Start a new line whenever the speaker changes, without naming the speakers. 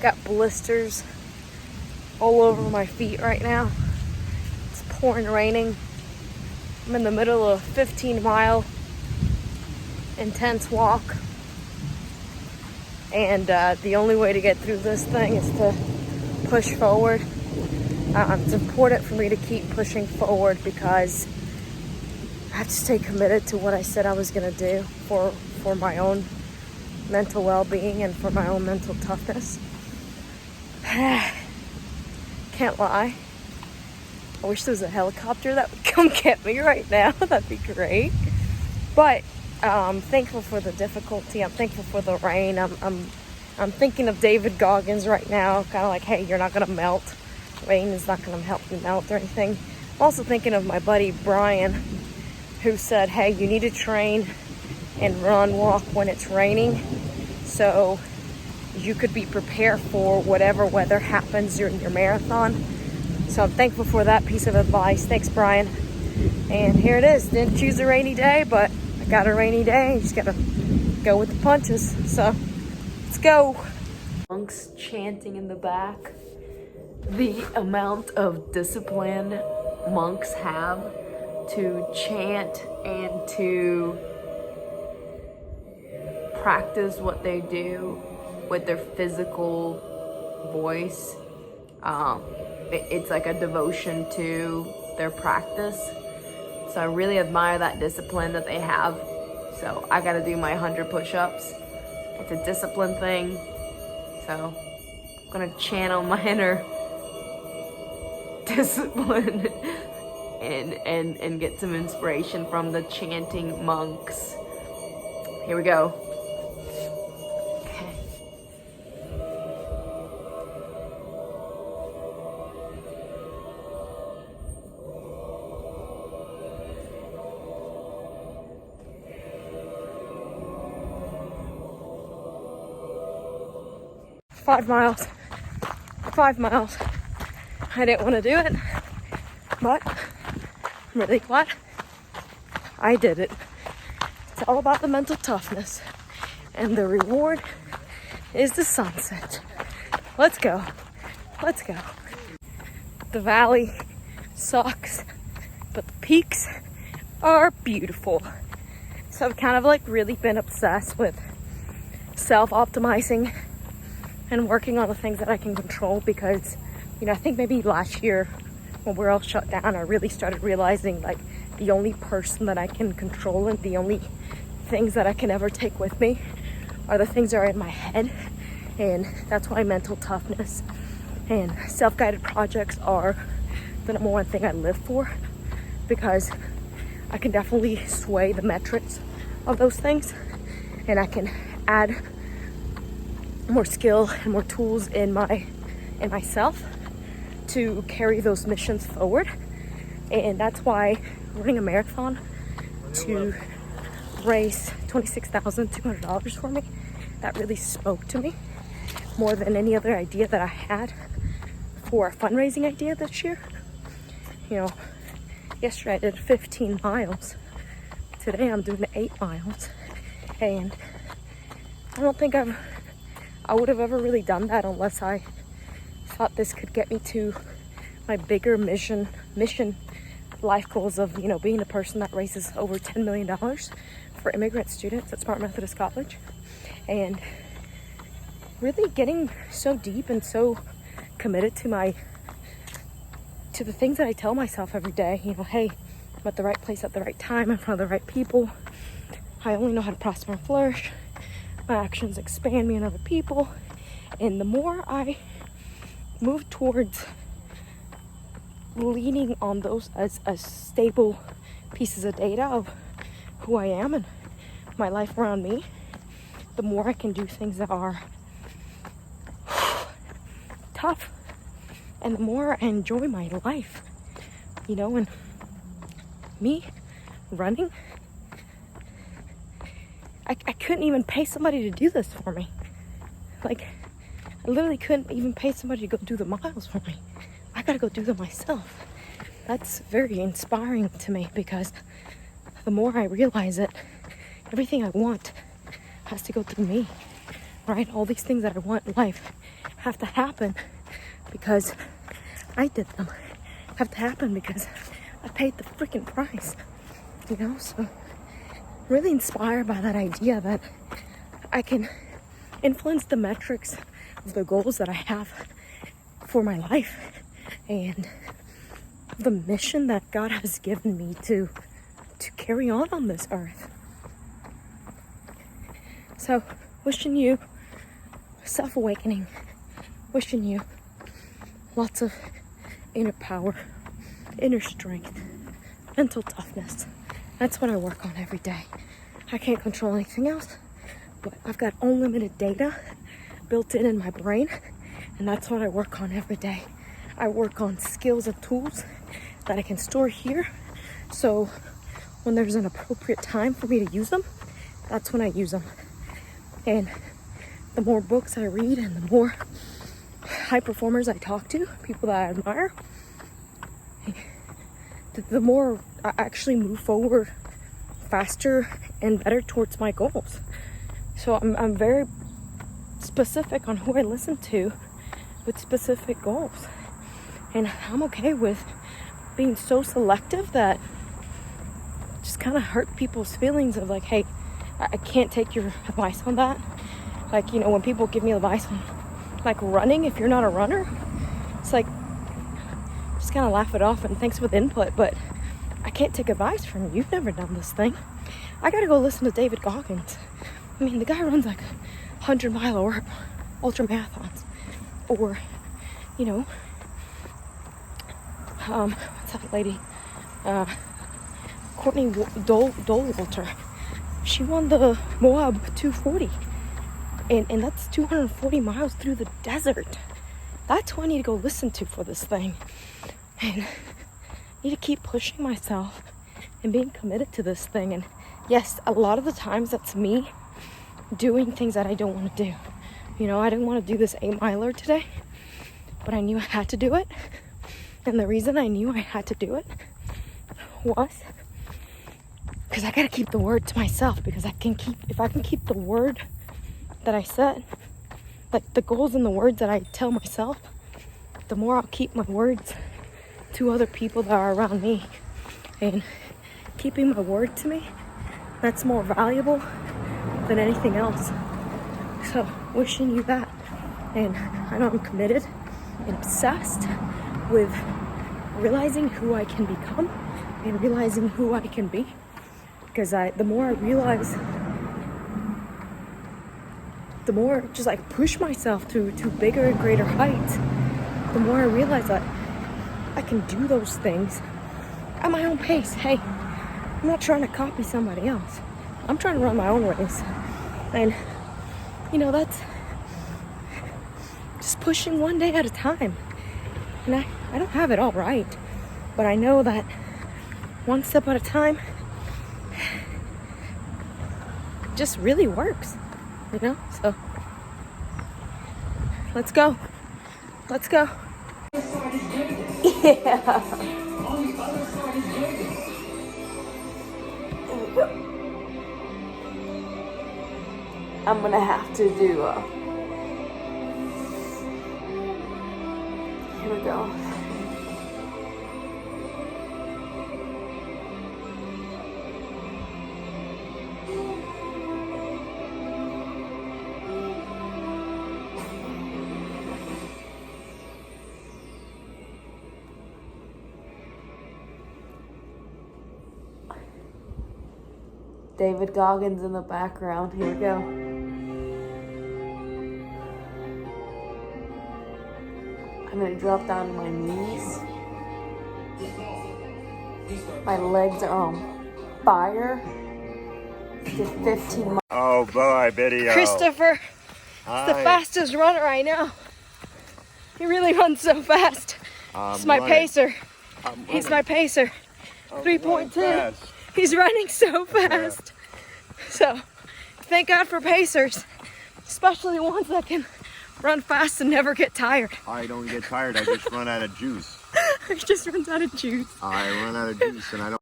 Got blisters all over my feet right now. It's pouring, raining. I'm in the middle of a 15-mile intense walk. And the only way to get through this thing is to push forward. It's important for me to keep pushing forward because I have to stay committed to what I said I was going to do for my own mental well-being and for my own mental toughness. Can't lie. I wish there was a helicopter that would come get me right now. That'd be great. But I'm thankful for the difficulty. I'm thankful for the rain. I'm thinking of David Goggins right now, kind of like, hey, you're not gonna melt. Rain is not gonna help you melt or anything. I'm also thinking of my buddy Brian, who said, hey, you need to train and run, walk when it's raining, so you could be prepared for whatever weather happens during your marathon. So I'm thankful for that piece of advice. Thanks, Brian. And here it is. Didn't choose a rainy day, but I got a rainy day. You just gotta go with the punches. So let's go. Monks chanting in the back. The amount of discipline monks have to chant and to practice what they do with their physical voice. It's like a devotion to their practice. So I really admire that discipline that they have. So I gotta do my 100 push-ups. It's a discipline thing. So I'm gonna channel my inner discipline and get some inspiration from the chanting monks. Here we go. Okay. Five miles. I didn't want to do it, but I'm really glad I did it. It's all about the mental toughness, and the reward is the sunset. Let's go. Let's go. The valley sucks, but the peaks are beautiful. So I've kind of like really been obsessed with self-optimizing and working on the things that I can control because, you know, I think maybe last year when we're all shut down, I really started realizing like the only person that I can control and the only things that I can ever take with me are the things that are in my head. And that's why mental toughness and self-guided projects are the number one thing I live for, because I can definitely sway the metrics of those things, and I can add more skill and more tools in myself to carry those missions forward. And that's why running a marathon to raise $26,200 for me, that really spoke to me more than any other idea that I had for a fundraising idea this year. You know, yesterday I did 15 miles. Today I'm doing 8 miles. And I don't think I would have ever really done that unless I thought this could get me to my bigger mission life goals of, you know, being the person that raises over $10 million for immigrant students at Spartanburg Methodist College, and really getting so deep and so committed to the things that I tell myself every day. You know, hey, I'm at the right place at the right time in front of the right people. I only know how to prosper and flourish. My actions expand me and other people. And the more I move towards leaning on those as stable pieces of data of who I am and my life around me, the more I can do things that are tough, and the more I enjoy my life. You know, and me running, I couldn't even pay somebody to do this for me. Like, I literally couldn't even pay somebody to go do the miles for me. I gotta go do them myself. That's very inspiring to me, because the more I realize it, everything I want has to go through me right? All these things that I want in life have to happen because I did them. Have to happen because I paid the freaking price, you know? So really inspired by that idea that I can influence the metrics of the goals that I have for my life and the mission that God has given me to carry on this earth. So wishing you self-awakening, wishing you lots of inner power, inner strength, mental toughness. That's what I work on every day. I can't control anything else, but I've got unlimited data built in my brain, and that's what I work on every day. I work on skills and tools that I can store here, so when there's an appropriate time for me to use them, that's when I use them. And the more books I read and the more high performers I talk to, people that I admire, the more I actually move forward faster and better towards my goals. So I'm very specific on who I listen to with specific goals. And I'm okay with being so selective that just kind of hurt people's feelings of like, hey, I can't take your advice on that. Like, you know, when people give me advice on like running, if you're not a runner, it's like, just kind of laugh it off and thanks for the input, but I can't take advice from you. You've never done this thing. I gotta go listen to David Goggins. I mean, the guy runs like 100-mile or ultra marathons, or, you know, what's that lady? Courtney Dolwalter. She won the Moab 240, and that's 240 miles through the desert. That's who I need to go listen to for this thing. And I need to keep pushing myself and being committed to this thing. And yes, a lot of the times that's me doing things that I don't want to do. You know, I didn't want to do this 8-miler today, but I knew I had to do it. And the reason I knew I had to do it was because I gotta keep the word to myself, because if I can keep the word that I set, like the goals and the words that I tell myself, the more I'll keep my words to other people that are around me. And keeping my word to me, that's more valuable than anything else. So wishing you that. And I know I'm committed and obsessed with realizing who I can become and realizing who I can be. Because the more I realize, the more just like push myself to bigger and greater heights, the more I realize that I can do those things at my own pace. Hey, I'm not trying to copy somebody else. I'm trying to run my own race. And, you know, that's just pushing one day at a time. And I don't have it all right, but I know that one step at a time just really works, you know? So let's go. Let's go. Yeah. I'm gonna have to do here we go. David Goggins in the background. Here we go. I'm gonna drop down to my knees. My legs are on fire. Did 15 miles.
Oh boy, video.
Christopher,
Hi.
the fastest runner I know. He really runs so fast. He's my pacer. He's my pacer. 3.2. He's running so fast. Yeah. So, thank God for pacers, especially ones that can run fast and never get tired.
I don't get tired. I just run out of juice.
He just runs out of juice.
I run out of juice, and I don't.